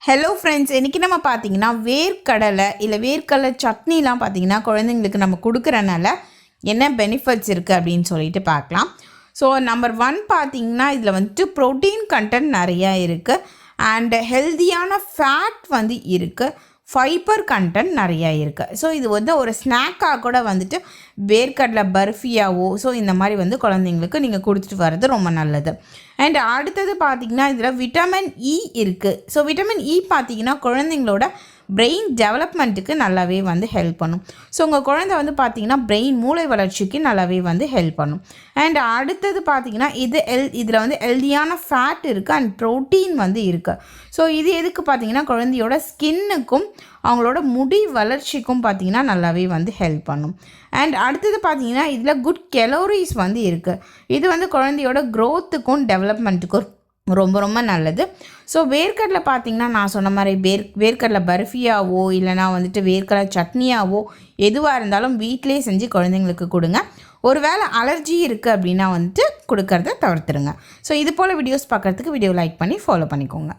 Hello friends, இன்றைக்கி நம்ம பார்த்தீங்கன்னா வேர்க்கடலை இல்லை வேர்க்கடலை சட்னிலாம் பார்த்தீங்கன்னா குழந்தைங்களுக்கு நம்ம கொடுக்குறனால என்ன பெனிஃபிட்ஸ் இருக்குது அப்படின்னு சொல்லிட்டு பார்க்கலாம். ஸோ நம்பர் 1 பார்த்தீங்கன்னா இதில் வந்துட்டு ப்ரோட்டீன் கண்டென்ட் நிறையா இருக்குது அண்ட் ஹெல்தியான ஃபேட் வந்து இருக்குது, ஃபைபர் கண்டென்ட் நிறையா இருக்குது. ஸோ இது வந்து ஒரு ஸ்நாக்காக கூட வந்துட்டு வேர்க்கடலை பர்ஃபியாவோ இந்த மாதிரி வந்து குழந்தைங்களுக்கு நீங்கள் கொடுத்துட்டு வர்றது ரொம்ப நல்லது. அண்ட் அடுத்தது பார்த்திங்கன்னா இதில் விட்டமின் இ இருக்குது. ஸோ விட்டமின் இ பார்த்திங்கன்னா குழந்தைங்களோட பிரெயின் டெவலப்மெண்ட்டுக்கு நல்லாவே வந்து ஹெல்ப் பண்ணும். ஸோ உங்கள் குழந்தை வந்து பார்த்திங்கன்னா மூளை வளர்ச்சிக்கு நல்லாவே வந்து ஹெல்ப் பண்ணும். அண்ட் அடுத்தது பார்த்திங்கன்னா இதில் வந்து ஹெல்தியான ஃபேட் இருக்குது அண்ட் ப்ரோட்டீன் வந்து இருக்குது. ஸோ இது எதுக்கு பார்த்திங்கன்னா குழந்தையோட ஸ்கின்னுக்கும் அவங்களோட முடி வளர்ச்சிக்கும் பார்த்திங்கன்னா நல்லாவே வந்து ஹெல்ப் பண்ணும். அண்ட் அடுத்தது பார்த்திங்கன்னா இதில் குட் கெலோரிஸ் வந்து இருக்குது. இது வந்து குழந்தையோட க்ரோத்துக்கும் டெவலப்மெண்ட்டுக்கும் ரொம்ப ரொம்ப நல்லது. ஸோ வேர்க்கடலை பார்த்திங்கன்னா நான் சொன்ன மாதிரி வேர்க்கடலை பர்ஃபியாவோ இல்லைனா வந்துட்டு வேர்க்கடலை சட்னியாவோ எதுவாக இருந்தாலும் வீட்டிலே செஞ்சு குழந்தைங்களுக்கு கொடுங்க. ஒரு வேளை அலர்ஜி இருக்குது அப்படின்னா வந்துட்டு கொடுக்கறத தவிர்த்துருங்க. ஸோ இது போல் வீடியோஸ் பார்க்குறதுக்கு வீடியோ லைக் பண்ணி ஃபாலோ பண்ணிக்கோங்க.